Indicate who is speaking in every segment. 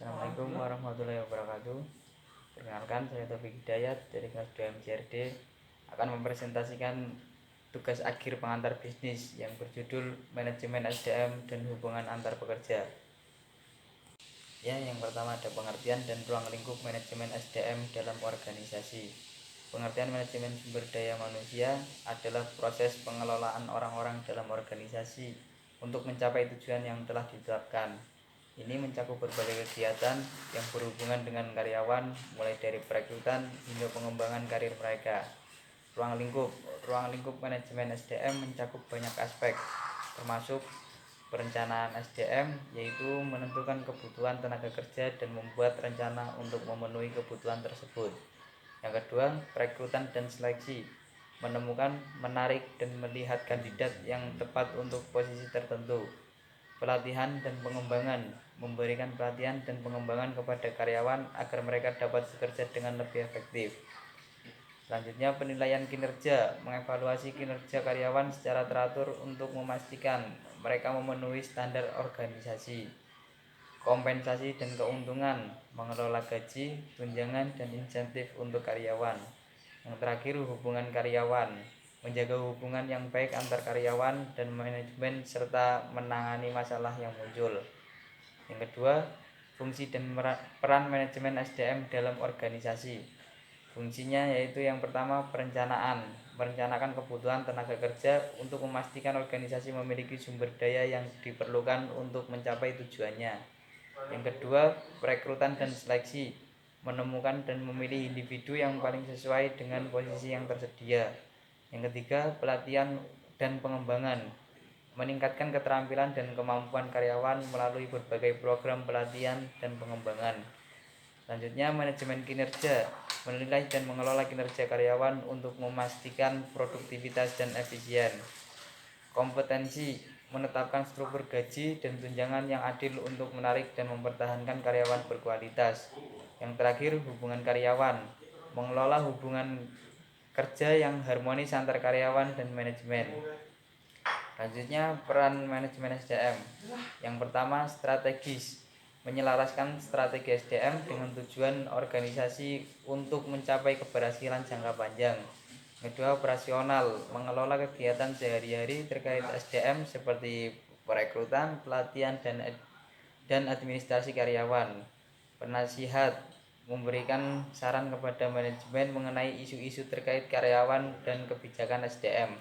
Speaker 1: Assalamualaikum warahmatullahi wabarakatuh. Perkenalkan, saya Taufik Hidayat dari kelas 2 MCRD akan mempresentasikan tugas akhir pengantar bisnis yang berjudul Manajemen SDM dan Hubungan Antar Pekerja. Ya, yang pertama ada pengertian dan ruang lingkup manajemen SDM dalam organisasi. Pengertian manajemen sumber daya manusia adalah proses pengelolaan orang-orang dalam organisasi untuk mencapai tujuan yang telah ditetapkan. Ini mencakup berbagai kegiatan yang berhubungan dengan karyawan, mulai dari perekrutan hingga pengembangan karir mereka. Ruang lingkup manajemen SDM mencakup banyak aspek, termasuk perencanaan SDM, yaitu menentukan kebutuhan tenaga kerja dan membuat rencana untuk memenuhi kebutuhan tersebut. Yang kedua, perekrutan dan seleksi, menemukan, menarik, dan melihat kandidat yang tepat untuk posisi tertentu. Pelatihan dan pengembangan, memberikan pelatihan dan pengembangan kepada karyawan agar mereka dapat bekerja dengan lebih efektif. Selanjutnya, penilaian kinerja, mengevaluasi kinerja karyawan secara teratur untuk memastikan mereka memenuhi standar organisasi. Kompensasi dan keuntungan, mengelola gaji, tunjangan, dan insentif untuk karyawan. Yang terakhir, hubungan karyawan, menjaga hubungan yang baik antar karyawan dan manajemen serta menangani masalah yang muncul. Yang kedua, fungsi dan peran manajemen SDM dalam organisasi. Fungsinya yaitu yang pertama, perencanaan, merencanakan kebutuhan tenaga kerja untuk memastikan organisasi memiliki sumber daya yang diperlukan untuk mencapai tujuannya. Yang kedua, perekrutan dan seleksi, menemukan dan memilih individu yang paling sesuai dengan posisi yang tersedia. Yang ketiga, pelatihan dan pengembangan, meningkatkan keterampilan dan kemampuan karyawan melalui berbagai program pelatihan dan pengembangan. Selanjutnya, manajemen kinerja, menilai dan mengelola kinerja karyawan untuk memastikan produktivitas dan efisien. Kompetensi, menetapkan struktur gaji dan tunjangan yang adil untuk menarik dan mempertahankan karyawan berkualitas. Yang terakhir, hubungan karyawan, mengelola hubungan kerja yang harmonis antar karyawan dan manajemen. Selanjutnya, peran manajemen SDM. Yang pertama, strategis, menyelaraskan strategi SDM dengan tujuan organisasi untuk mencapai keberhasilan jangka panjang. Kedua, operasional, mengelola kegiatan sehari-hari terkait SDM seperti perekrutan, pelatihan, dan administrasi karyawan. Penasihat, memberikan saran kepada manajemen mengenai isu-isu terkait karyawan dan kebijakan SDM.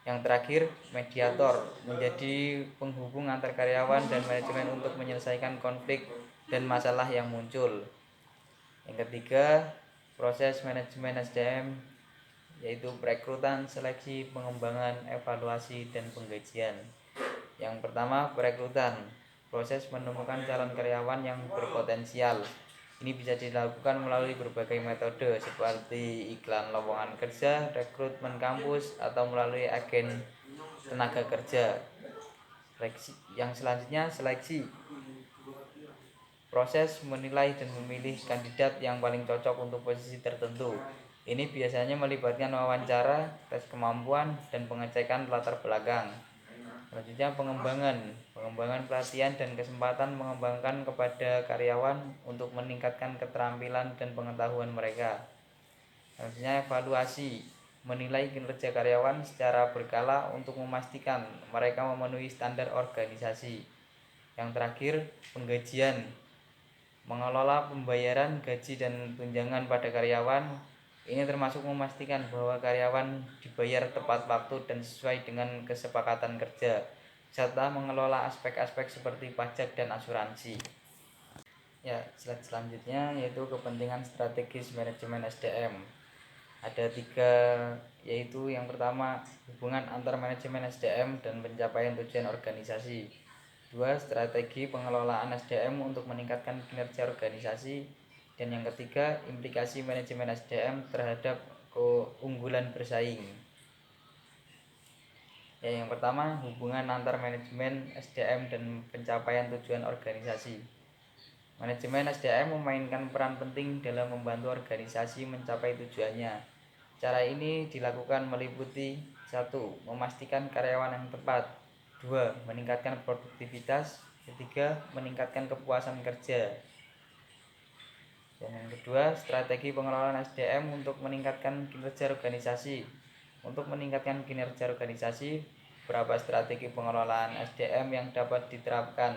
Speaker 1: Yang terakhir, mediator, menjadi penghubung antar karyawan dan manajemen untuk menyelesaikan konflik dan masalah yang muncul. Yang ketiga, proses manajemen SDM, yaitu perekrutan, seleksi, pengembangan, evaluasi, dan penggajian. Yang pertama, perekrutan, proses menemukan calon karyawan yang berpotensial. Ini bisa dilakukan melalui berbagai metode seperti iklan lowongan kerja, rekrutmen kampus, atau melalui agen tenaga kerja. Yang selanjutnya, seleksi, proses menilai dan memilih kandidat yang paling cocok untuk posisi tertentu. Ini biasanya melibatkan wawancara, tes kemampuan, dan pengecekan latar belakang. Selanjutnya, pengembangan pelatihan dan kesempatan mengembangkan kepada karyawan untuk meningkatkan keterampilan dan pengetahuan mereka. Selanjutnya, evaluasi, menilai kinerja karyawan secara berkala untuk memastikan mereka memenuhi standar organisasi. Yang terakhir, penggajian, mengelola pembayaran gaji dan tunjangan pada karyawan. Ini termasuk memastikan bahwa karyawan dibayar tepat waktu dan sesuai dengan kesepakatan kerja, serta mengelola aspek-aspek seperti pajak dan asuransi. Ya, slide selanjutnya yaitu kepentingan strategis manajemen SDM. Ada 3, yaitu yang pertama, hubungan antar manajemen SDM dan pencapaian tujuan organisasi. 2, strategi pengelolaan SDM untuk meningkatkan kinerja organisasi. Dan yang ketiga, implikasi manajemen SDM terhadap keunggulan bersaing. Ya, yang pertama, hubungan antar manajemen SDM dan pencapaian tujuan organisasi. Manajemen SDM memainkan peran penting dalam membantu organisasi mencapai tujuannya. Cara ini dilakukan meliputi 1, memastikan karyawan yang tepat. 2, meningkatkan produktivitas. 3, meningkatkan kepuasan kerja. Dan yang kedua, strategi pengelolaan SDM untuk meningkatkan kinerja organisasi. Untuk meningkatkan kinerja organisasi, beberapa strategi pengelolaan SDM yang dapat diterapkan.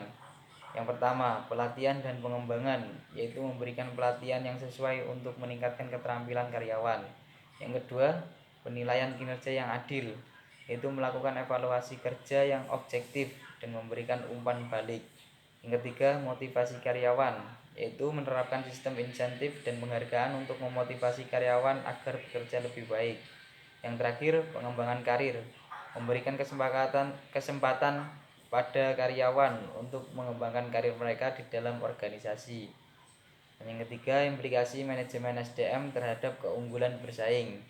Speaker 1: Yang pertama, pelatihan dan pengembangan, yaitu memberikan pelatihan yang sesuai untuk meningkatkan keterampilan karyawan. Yang kedua, penilaian kinerja yang adil, yaitu melakukan evaluasi kerja yang objektif dan memberikan umpan balik. Yang ketiga, motivasi karyawan, yaitu menerapkan sistem insentif dan penghargaan untuk memotivasi karyawan agar bekerja lebih baik. Yang terakhir, pengembangan karir, memberikan kesempatan pada karyawan untuk mengembangkan karir mereka di dalam organisasi. Dan yang ketiga, implikasi manajemen SDM terhadap keunggulan bersaing.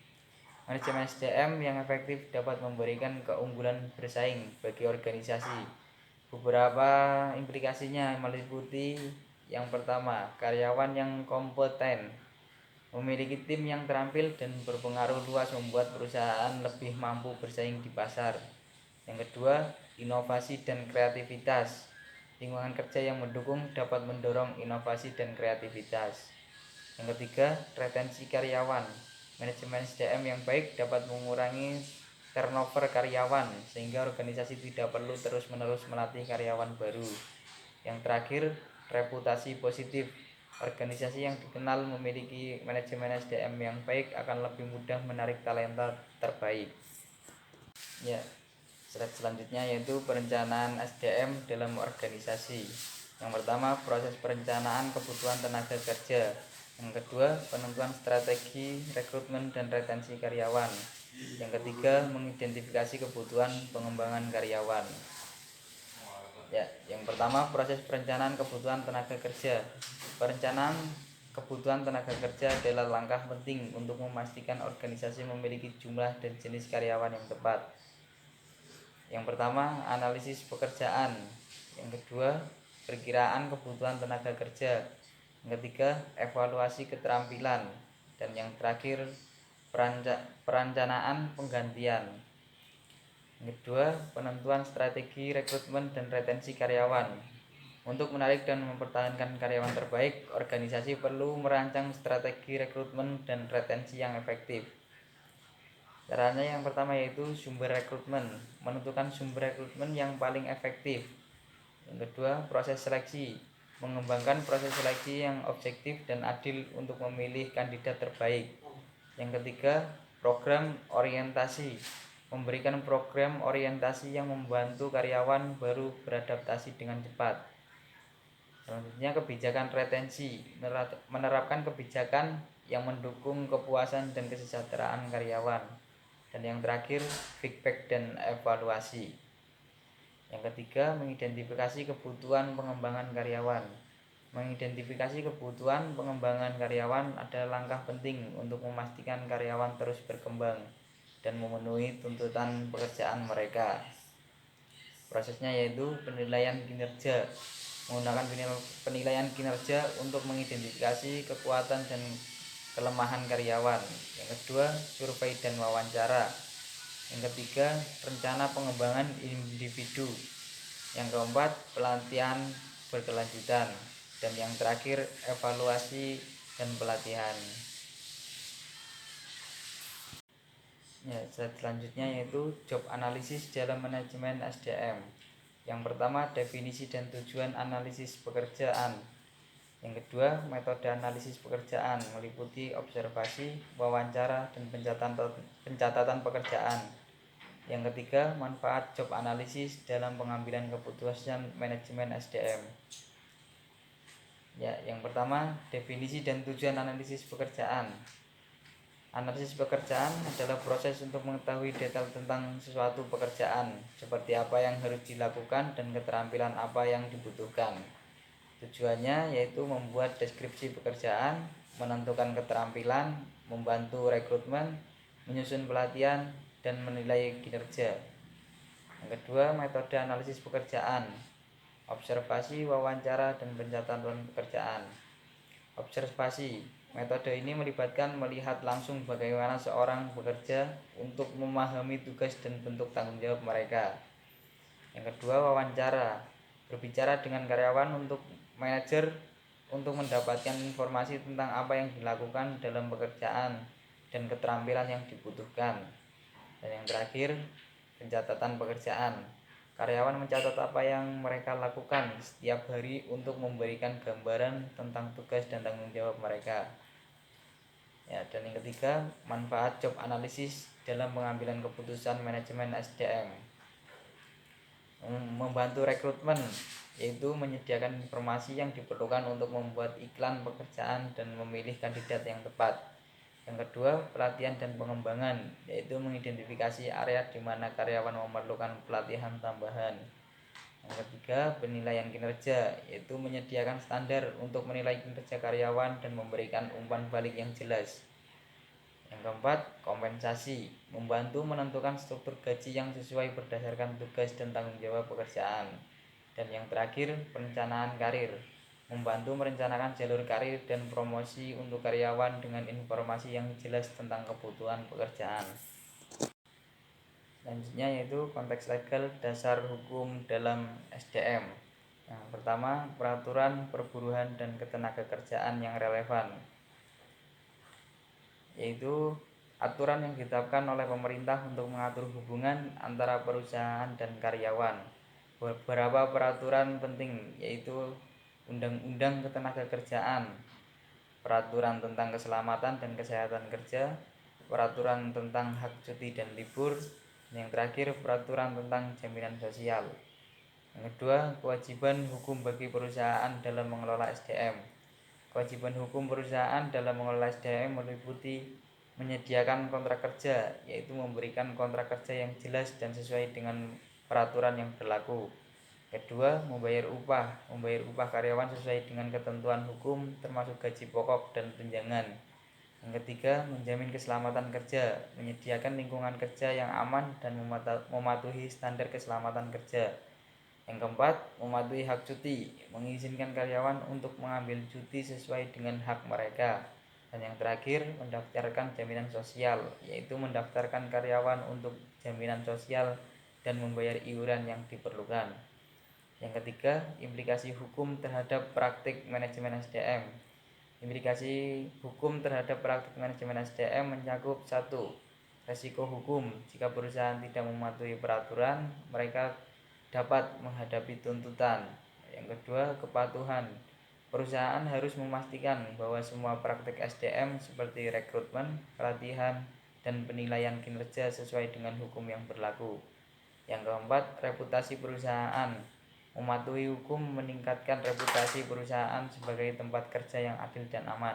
Speaker 1: Manajemen SDM yang efektif dapat memberikan keunggulan bersaing bagi organisasi. Beberapa implikasinya meliputi: yang pertama, karyawan yang kompeten. Memiliki tim yang terampil dan berpengaruh luas membuat perusahaan lebih mampu bersaing di pasar. Yang kedua, inovasi dan kreativitas. Lingkungan kerja yang mendukung dapat mendorong inovasi dan kreativitas. Yang ketiga, retensi karyawan. Manajemen SDM yang baik dapat mengurangi turnover karyawan sehingga organisasi tidak perlu terus-menerus melatih karyawan baru. Yang terakhir, reputasi positif. Organisasi yang dikenal memiliki manajemen SDM yang baik akan lebih mudah menarik talenta terbaik. Ya, slide selanjutnya yaitu perencanaan SDM dalam organisasi. Yang pertama, proses perencanaan kebutuhan tenaga kerja. Yang kedua, penentuan strategi rekrutmen dan retensi karyawan. Yang ketiga, mengidentifikasi kebutuhan pengembangan karyawan. Ya, yang pertama, proses perencanaan kebutuhan tenaga kerja. Perencanaan kebutuhan tenaga kerja adalah langkah penting untuk memastikan organisasi memiliki jumlah dan jenis karyawan yang tepat. Yang pertama, analisis pekerjaan. Yang kedua, perkiraan kebutuhan tenaga kerja. Yang ketiga, evaluasi keterampilan. Dan yang terakhir, perencanaan penggantian. Yang kedua, penentuan strategi rekrutmen dan retensi karyawan. Untuk menarik dan mempertahankan karyawan terbaik, organisasi perlu merancang strategi rekrutmen dan retensi yang efektif. Caranya yang pertama yaitu sumber rekrutmen, menentukan sumber rekrutmen yang paling efektif. Yang kedua, proses seleksi, mengembangkan proses seleksi yang objektif dan adil untuk memilih kandidat terbaik. Yang ketiga, program orientasi, memberikan program orientasi yang membantu karyawan baru beradaptasi dengan cepat. Selanjutnya, kebijakan retensi, menerapkan kebijakan yang mendukung kepuasan dan kesejahteraan karyawan. Dan yang terakhir, feedback dan evaluasi. Yang ketiga, mengidentifikasi kebutuhan pengembangan karyawan. Mengidentifikasi kebutuhan pengembangan karyawan adalah langkah penting untuk memastikan karyawan terus berkembang dan memenuhi tuntutan pekerjaan mereka. Prosesnya yaitu penilaian kinerja, menggunakan penilaian kinerja untuk mengidentifikasi kekuatan dan kelemahan karyawan. Yang kedua, survei dan wawancara. Yang ketiga, rencana pengembangan individu. Yang keempat, pelatihan berkelanjutan. Dan yang terakhir, evaluasi dan pelatihan. Ya, selanjutnya yaitu job analisis dalam manajemen SDM. Yang pertama, definisi dan tujuan analisis pekerjaan. Yang kedua, metode analisis pekerjaan meliputi observasi, wawancara, dan pencatatan pekerjaan. Yang ketiga, manfaat job analisis dalam pengambilan keputusan manajemen SDM. Ya, yang pertama, definisi dan tujuan analisis pekerjaan. Analisis pekerjaan adalah proses untuk mengetahui detail tentang suatu pekerjaan, seperti apa yang harus dilakukan dan keterampilan apa yang dibutuhkan. Tujuannya yaitu membuat deskripsi pekerjaan, menentukan keterampilan, membantu rekrutmen, menyusun pelatihan, dan menilai kinerja. Yang kedua, metode analisis pekerjaan, observasi, wawancara, dan pencatatan pekerjaan. Observasi, metode ini melibatkan melihat langsung bagaimana seorang bekerja untuk memahami tugas dan bentuk tanggung jawab mereka. Yang kedua, wawancara, berbicara dengan karyawan untuk manajer untuk mendapatkan informasi tentang apa yang dilakukan dalam pekerjaan dan keterampilan yang dibutuhkan. Dan yang terakhir, pencatatan pekerjaan. Karyawan mencatat apa yang mereka lakukan setiap hari untuk memberikan gambaran tentang tugas dan tanggung jawab mereka. Ya, dan yang ketiga, manfaat job analisis dalam pengambilan keputusan manajemen SDM. Membantu rekrutmen, yaitu menyediakan informasi yang diperlukan untuk membuat iklan pekerjaan dan memilih kandidat yang tepat. Yang kedua, pelatihan dan pengembangan, yaitu mengidentifikasi area di mana karyawan memerlukan pelatihan tambahan. Yang ketiga, penilaian kinerja, yaitu menyediakan standar untuk menilai kinerja karyawan dan memberikan umpan balik yang jelas. Yang keempat, kompensasi, membantu menentukan struktur gaji yang sesuai berdasarkan tugas dan tanggung jawab pekerjaan. Dan yang terakhir, perencanaan karir, membantu merencanakan jalur karir dan promosi untuk karyawan dengan informasi yang jelas tentang kebutuhan pekerjaan. Selanjutnya yaitu konteks legal dasar hukum dalam SDM. Yang pertama, peraturan perburuhan dan ketenagakerjaan yang relevan, yaitu aturan yang ditetapkan oleh pemerintah untuk mengatur hubungan antara perusahaan dan karyawan. Beberapa peraturan penting yaitu Undang-Undang Ketenagakerjaan, peraturan tentang keselamatan dan kesehatan kerja, peraturan tentang hak cuti dan libur, dan yang terakhir peraturan tentang jaminan sosial. Yang kedua, kewajiban hukum bagi perusahaan dalam mengelola SDM. Kewajiban hukum perusahaan dalam mengelola SDM meliputi menyediakan kontrak kerja, yaitu memberikan kontrak kerja yang jelas dan sesuai dengan peraturan yang berlaku. Kedua, membayar upah karyawan sesuai dengan ketentuan hukum termasuk gaji pokok dan tunjangan. Yang ketiga, menjamin keselamatan kerja, menyediakan lingkungan kerja yang aman dan mematuhi standar keselamatan kerja. Yang keempat, mematuhi hak cuti, mengizinkan karyawan untuk mengambil cuti sesuai dengan hak mereka. Dan yang terakhir, mendaftarkan jaminan sosial, yaitu mendaftarkan karyawan untuk jaminan sosial dan membayar iuran yang diperlukan. Yang ketiga, implikasi hukum terhadap praktik manajemen SDM. Implikasi hukum terhadap praktik manajemen SDM mencakup 1. Resiko hukum. Jika perusahaan tidak mematuhi peraturan, mereka dapat menghadapi tuntutan. Yang kedua, kepatuhan. Perusahaan harus memastikan bahwa semua praktik SDM seperti rekrutmen, pelatihan, dan penilaian kinerja sesuai dengan hukum yang berlaku. Yang keempat, reputasi perusahaan. Mematuhi hukum meningkatkan reputasi perusahaan sebagai tempat kerja yang adil dan aman.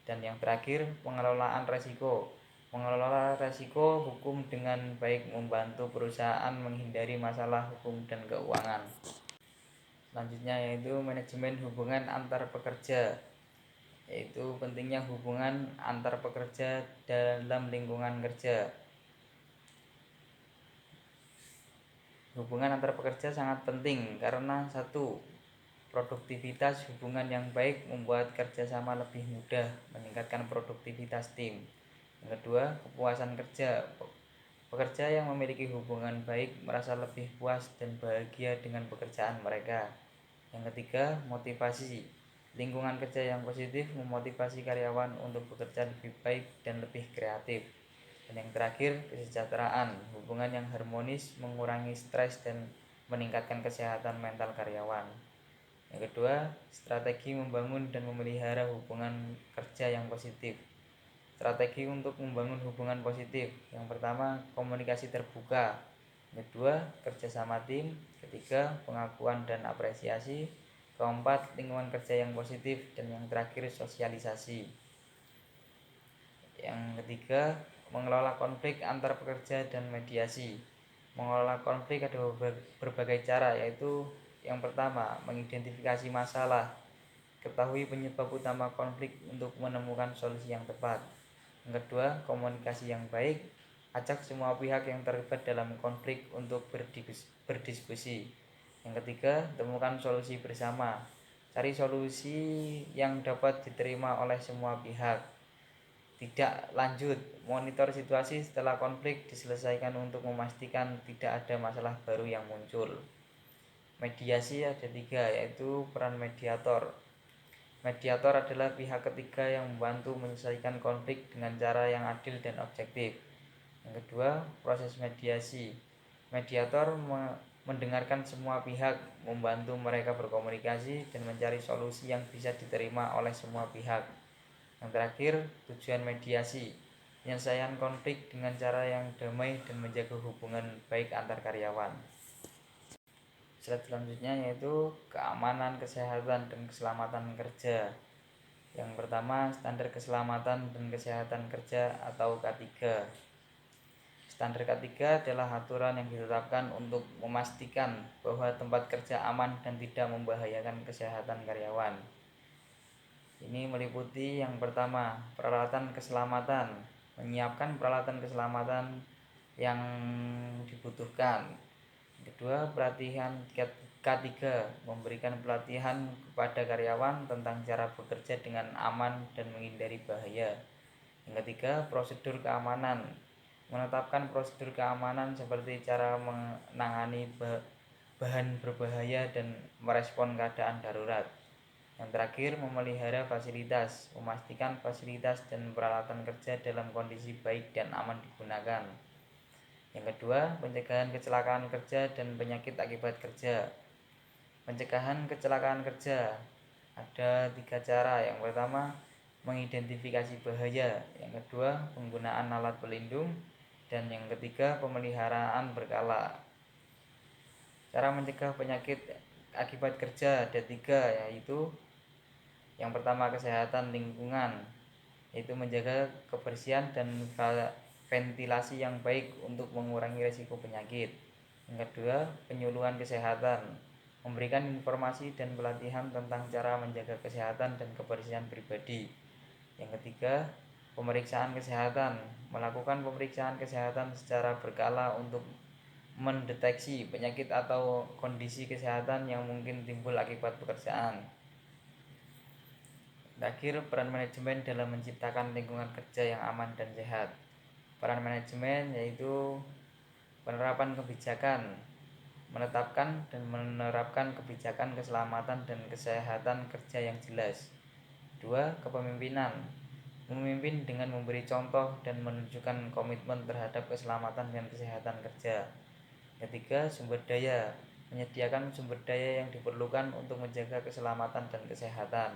Speaker 1: Dan yang terakhir, pengelolaan resiko. Mengelola resiko hukum dengan baik membantu perusahaan menghindari masalah hukum dan keuangan. Selanjutnya yaitu manajemen hubungan antar pekerja, yaitu pentingnya hubungan antar pekerja dalam lingkungan kerja. Hubungan antar pekerja sangat penting karena 1. Produktivitas hubungan yang baik membuat kerjasama lebih mudah, meningkatkan produktivitas tim. Yang kedua, kepuasan kerja. Pekerja yang memiliki hubungan baik merasa lebih puas dan bahagia dengan pekerjaan mereka. Yang ketiga, motivasi. Lingkungan kerja yang positif memotivasi karyawan untuk bekerja lebih baik dan lebih kreatif. Dan yang terakhir, kesejahteraan. Hubungan yang harmonis mengurangi stres dan meningkatkan kesehatan mental karyawan. Yang kedua, strategi membangun dan memelihara hubungan kerja yang positif. Strategi untuk membangun hubungan positif. Yang pertama, komunikasi terbuka. Yang kedua, kerjasama tim. Ketiga, pengakuan dan apresiasi. Keempat, lingkungan kerja yang positif. Dan yang terakhir, sosialisasi. Yang ketiga, mengelola konflik antar pekerja dan mediasi. Mengelola konflik ada berbagai cara, yaitu yang pertama, mengidentifikasi masalah. Ketahui penyebab utama konflik untuk menemukan solusi yang tepat. Yang kedua, komunikasi yang baik. Ajak semua pihak yang terlibat dalam konflik untuk berdiskusi. Yang ketiga, temukan solusi bersama. Cari solusi yang dapat diterima oleh semua pihak. Tidak lanjut, monitor situasi setelah konflik diselesaikan untuk memastikan tidak ada masalah baru yang muncul. Mediasi ada 3, yaitu peran mediator. Mediator adalah pihak ketiga yang membantu menyelesaikan konflik dengan cara yang adil dan objektif. Yang kedua, proses mediasi. Mediator mendengarkan semua pihak, membantu mereka berkomunikasi dan mencari solusi yang bisa diterima oleh semua pihak. Yang terakhir, tujuan mediasi, penyelesaian konflik dengan cara yang damai dan menjaga hubungan baik antar karyawan. Slide selanjutnya yaitu keamanan, kesehatan, dan keselamatan kerja. Yang pertama, standar keselamatan dan kesehatan kerja atau K3. Standar K3 adalah aturan yang ditetapkan untuk memastikan bahwa tempat kerja aman dan tidak membahayakan kesehatan karyawan. Ini meliputi yang pertama, peralatan keselamatan, menyiapkan peralatan keselamatan yang dibutuhkan. Kedua, pelatihan K3, memberikan pelatihan kepada karyawan tentang cara bekerja dengan aman dan menghindari bahaya. Yang ketiga, prosedur keamanan, menetapkan prosedur keamanan seperti cara menangani bahan berbahaya dan merespon keadaan darurat. Yang terakhir, memelihara fasilitas, memastikan fasilitas dan peralatan kerja dalam kondisi baik dan aman digunakan. Yang kedua, pencegahan kecelakaan kerja dan penyakit akibat kerja. Pencegahan kecelakaan kerja ada 3 cara. Yang pertama, mengidentifikasi bahaya. Yang kedua, penggunaan alat pelindung. Dan yang ketiga, pemeliharaan berkala. Cara mencegah penyakit akibat kerja ada 3, yaitu yang pertama, kesehatan lingkungan, yaitu menjaga kebersihan dan ventilasi yang baik untuk mengurangi risiko penyakit. Yang kedua, penyuluhan kesehatan, memberikan informasi dan pelatihan tentang cara menjaga kesehatan dan kebersihan pribadi. Yang ketiga, pemeriksaan kesehatan, melakukan pemeriksaan kesehatan secara berkala untuk mendeteksi penyakit atau kondisi kesehatan yang mungkin timbul akibat pekerjaan. Terakhir, peran manajemen dalam menciptakan lingkungan kerja yang aman dan sehat. Peran manajemen yaitu penerapan kebijakan, menetapkan dan menerapkan kebijakan keselamatan dan kesehatan kerja yang jelas. 2. Kepemimpinan, memimpin dengan memberi contoh dan menunjukkan komitmen terhadap keselamatan dan kesehatan kerja. Ketiga, sumber daya, menyediakan sumber daya yang diperlukan untuk menjaga keselamatan dan kesehatan.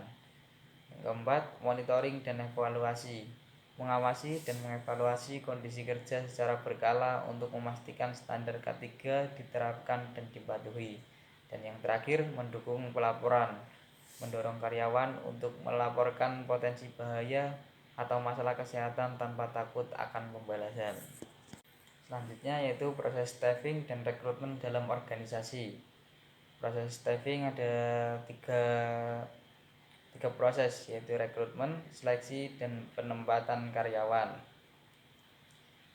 Speaker 1: Yang keempat, monitoring dan evaluasi, mengawasi dan mengevaluasi kondisi kerja secara berkala untuk memastikan standar K3 diterapkan dan dipatuhi. Dan yang terakhir, mendukung pelaporan, mendorong karyawan untuk melaporkan potensi bahaya atau masalah kesehatan tanpa takut akan pembalasan. Selanjutnya yaitu proses staffing dan rekrutmen dalam organisasi. Proses staffing ada tiga proses, yaitu rekrutmen, seleksi, dan penempatan karyawan.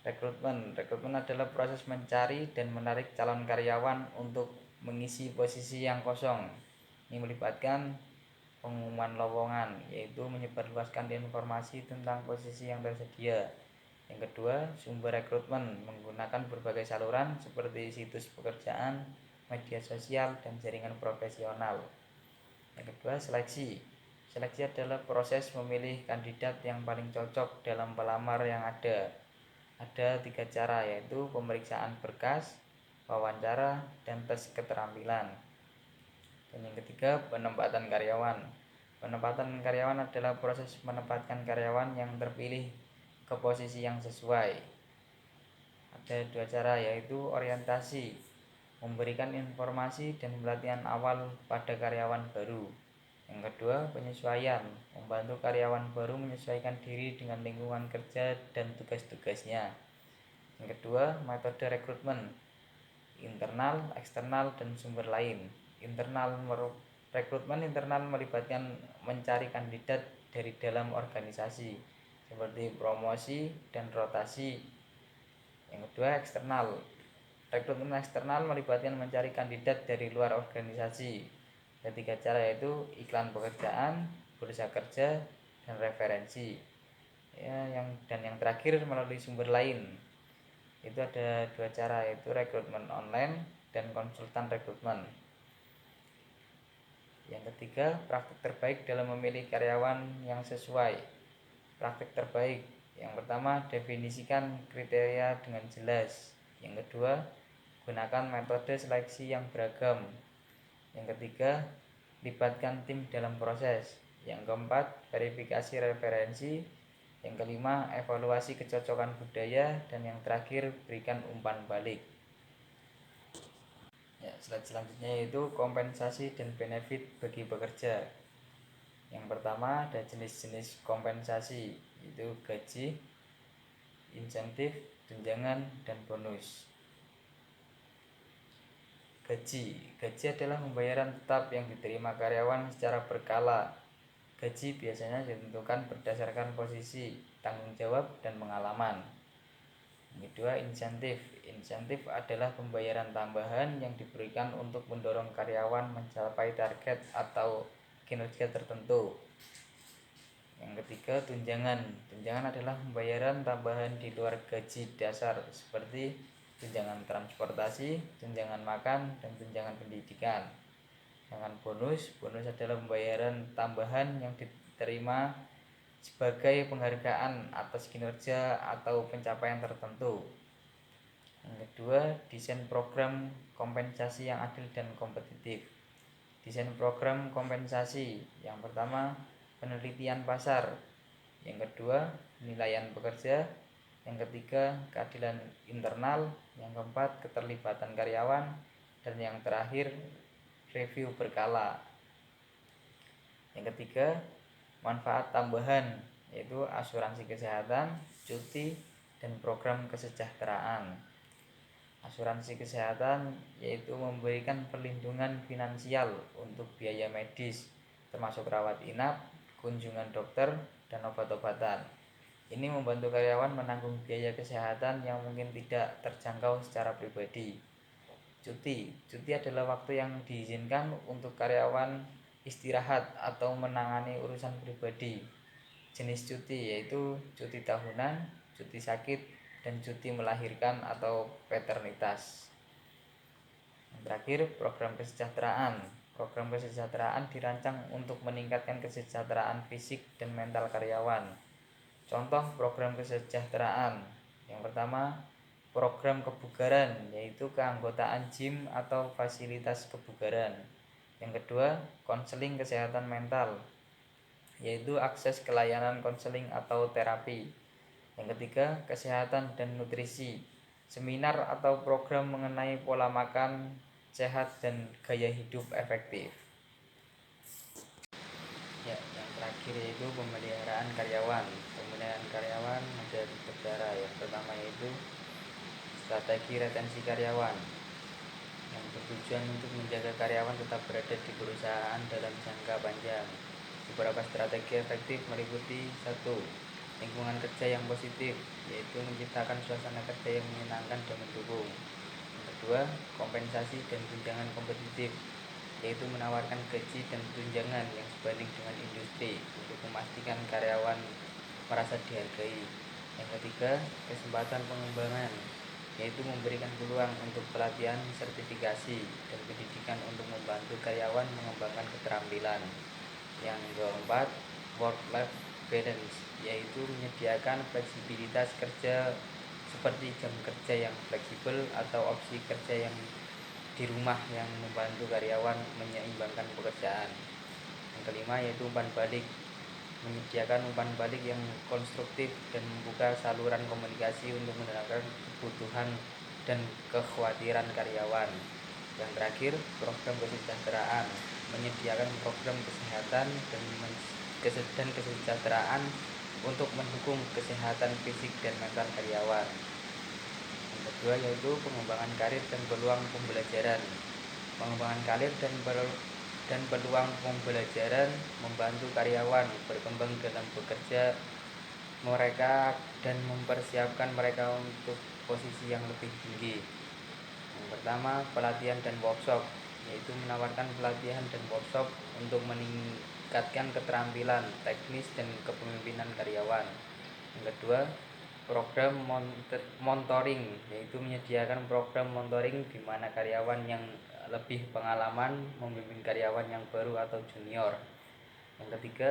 Speaker 1: Rekrutmen adalah proses mencari dan menarik calon karyawan untuk mengisi posisi yang kosong. Ini melibatkan pengumuman lowongan, yaitu menyebarluaskan informasi tentang posisi yang tersedia. Yang kedua, sumber rekrutmen menggunakan berbagai saluran seperti situs pekerjaan, media sosial, dan jaringan profesional. Yang kedua, seleksi. Seleksi adalah proses memilih kandidat yang paling cocok dalam pelamar yang ada. Ada 3 cara, yaitu pemeriksaan berkas, wawancara, dan tes keterampilan. Dan yang ketiga, penempatan karyawan. Penempatan karyawan adalah proses menempatkan karyawan yang terpilih ke posisi yang sesuai. Ada 2 cara, yaitu orientasi, memberikan informasi dan pelatihan awal pada karyawan baru. Yang kedua, penyesuaian, membantu karyawan baru menyesuaikan diri dengan lingkungan kerja dan tugas-tugasnya. Yang kedua, metode rekrutmen, internal, eksternal, dan sumber lain. Rekrutmen internal melibatkan mencari kandidat dari dalam organisasi seperti promosi dan rotasi. Yang kedua, eksternal. Rekrutmen eksternal melibatkan mencari kandidat dari luar organisasi. Ada 3 cara, yaitu iklan pekerjaan, bursa kerja, dan referensi. Yang terakhir melalui sumber lain. Itu ada 2 cara, yaitu rekrutmen online dan konsultan rekrutmen. Yang ketiga, praktik terbaik dalam memilih karyawan yang sesuai. Praktik terbaik, yang pertama, definisikan kriteria dengan jelas. Yang kedua, gunakan metode seleksi yang beragam. Yang ketiga, libatkan tim dalam proses. Yang keempat, verifikasi referensi. Yang kelima, evaluasi kecocokan budaya. Dan yang terakhir, berikan umpan balik. Ya, slide selanjutnya yaitu kompensasi dan benefit bagi pekerja. Yang pertama, ada jenis-jenis kompensasi, yaitu gaji, insentif, tunjangan, dan bonus. Gaji adalah pembayaran tetap yang diterima karyawan secara berkala. Gaji biasanya ditentukan berdasarkan posisi, tanggung jawab, dan pengalaman. Yang kedua, insentif. Insentif adalah pembayaran tambahan yang diberikan untuk mendorong karyawan mencapai target atau kinerja tertentu. Yang ketiga, tunjangan. Tunjangan adalah pembayaran tambahan di luar gaji dasar seperti tunjangan transportasi, tunjangan makan, dan tunjangan pendidikan. Sedangkan bonus adalah pembayaran tambahan yang diterima sebagai penghargaan atas kinerja atau pencapaian tertentu. Yang kedua, desain program kompensasi yang adil dan kompetitif. Desain program kompensasi, yang pertama, penelitian pasar. Yang kedua, penilaian pekerja. Yang ketiga, keadilan internal. Yang keempat, keterlibatan karyawan. Dan yang terakhir, review berkala. Yang ketiga, manfaat tambahan, yaitu asuransi kesehatan, cuti, dan program kesejahteraan. Asuransi kesehatan yaitu memberikan perlindungan finansial untuk biaya medis, termasuk rawat inap, kunjungan dokter, dan obat-obatan. Ini membantu karyawan menanggung biaya kesehatan yang mungkin tidak terjangkau secara pribadi. Cuti adalah waktu yang diizinkan untuk karyawan istirahat atau menangani urusan pribadi. Jenis cuti yaitu cuti tahunan, cuti sakit, dan cuti melahirkan atau paternitas. Yang terakhir, program kesejahteraan. Program kesejahteraan dirancang untuk meningkatkan kesejahteraan fisik dan mental karyawan. Contoh program kesejahteraan. Yang pertama, program kebugaran, yaitu keanggotaan gym atau fasilitas kebugaran. Yang kedua, konseling kesehatan mental, yaitu akses ke layanan konseling atau terapi. Yang ketiga, kesehatan dan nutrisi, seminar atau program mengenai pola makan sehat dan gaya hidup efektif. Ya, yang terakhir yaitu pemeliharaan karyawan. Pemeliharaan karyawan ada tiga cara. Yang pertama yaitu strategi retensi karyawan, yang bertujuan untuk menjaga karyawan tetap berada di perusahaan dalam jangka panjang. Beberapa strategi efektif meliputi: 1. Lingkungan kerja yang positif, yaitu menciptakan suasana kerja yang menyenangkan dan mendukung. Yang kedua, kompensasi dan tunjangan kompetitif, yaitu menawarkan gaji dan tunjangan yang sebanding dengan industri untuk memastikan karyawan merasa dihargai. Yang ketiga, kesempatan pengembangan, yaitu memberikan peluang untuk pelatihan, sertifikasi, dan pendidikan untuk membantu karyawan mengembangkan keterampilan. Yang keempat, work-life balance, yaitu menyediakan fleksibilitas kerja seperti jam kerja yang fleksibel atau opsi kerja yang di rumah yang membantu karyawan menyeimbangkan pekerjaan. Yang kelima yaitu umpan balik, menyediakan umpan balik yang konstruktif dan membuka saluran komunikasi untuk mendengarkan kebutuhan dan kekhawatiran karyawan. Yang terakhir, program kesejahteraan, menyediakan program kesehatan dan kesejahteraan untuk mendukung kesehatan fisik dan mental karyawan. Yang kedua yaitu pengembangan karir dan peluang pembelajaran. Pengembangan karir dan peluang pembelajaran membantu karyawan berkembang dalam bekerja mereka dan mempersiapkan mereka untuk posisi yang lebih tinggi. Yang pertama, pelatihan dan workshop, yaitu menawarkan pelatihan dan workshop untuk meningkatkan keterampilan teknis dan kepemimpinan karyawan. Yang kedua, program monitoring, yaitu menyediakan program monitoring di mana karyawan yang lebih pengalaman membimbing karyawan yang baru atau junior. Yang ketiga,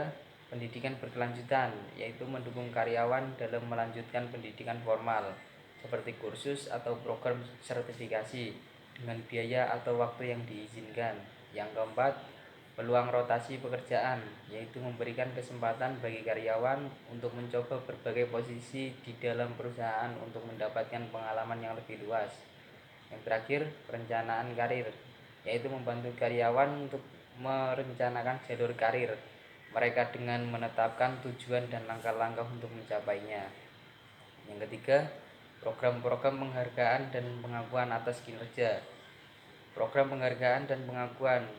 Speaker 1: pendidikan berkelanjutan, yaitu mendukung karyawan dalam melanjutkan pendidikan formal seperti kursus atau program sertifikasi dengan biaya atau waktu yang diizinkan. Yang keempat, peluang rotasi pekerjaan, yaitu memberikan kesempatan bagi karyawan untuk mencoba berbagai posisi di dalam perusahaan untuk mendapatkan pengalaman yang lebih luas. Yang terakhir, perencanaan karir, yaitu membantu karyawan untuk merencanakan jalur karir mereka dengan menetapkan tujuan dan langkah-langkah untuk mencapainya. Yang ketiga, program-program penghargaan dan pengakuan atas kinerja. Program penghargaan dan pengakuan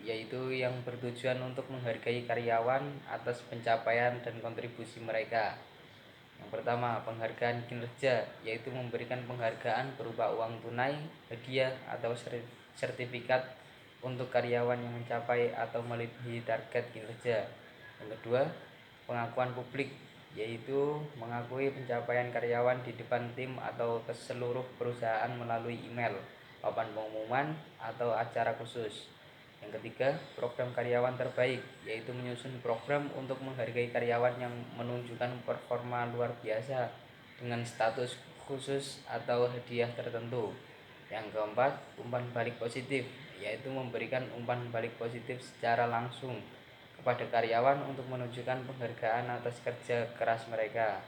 Speaker 1: yaitu yang bertujuan untuk menghargai karyawan atas pencapaian dan kontribusi mereka. Yang pertama, penghargaan kinerja, yaitu memberikan penghargaan berupa uang tunai, hadiah, atau sertifikat untuk karyawan yang mencapai atau melebihi target kinerja. Yang kedua, pengakuan publik, yaitu mengakui pencapaian karyawan di depan tim atau ke seluruh perusahaan melalui email, papan pengumuman, atau acara khusus. Yang ketiga, program karyawan terbaik, yaitu menyusun program untuk menghargai karyawan yang menunjukkan performa luar biasa dengan status khusus atau hadiah tertentu. Yang keempat, umpan balik positif, yaitu memberikan umpan balik positif secara langsung kepada karyawan untuk menunjukkan penghargaan atas kerja keras mereka.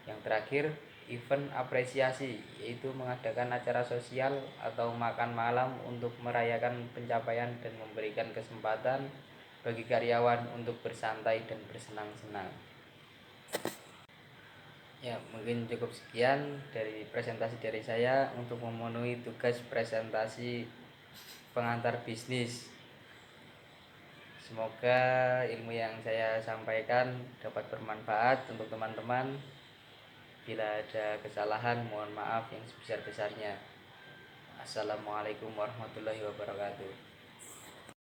Speaker 1: Yang terakhir, event apresiasi, yaitu mengadakan acara sosial atau makan malam untuk merayakan pencapaian dan memberikan kesempatan bagi karyawan untuk bersantai dan bersenang-senang. Ya, mungkin cukup sekian dari presentasi dari saya untuk memenuhi tugas presentasi pengantar bisnis. Semoga ilmu yang saya sampaikan dapat bermanfaat untuk teman-teman. Bila ada kesalahan, mohon maaf yang sebesar-besarnya. Assalamualaikum warahmatullahi wabarakatuh.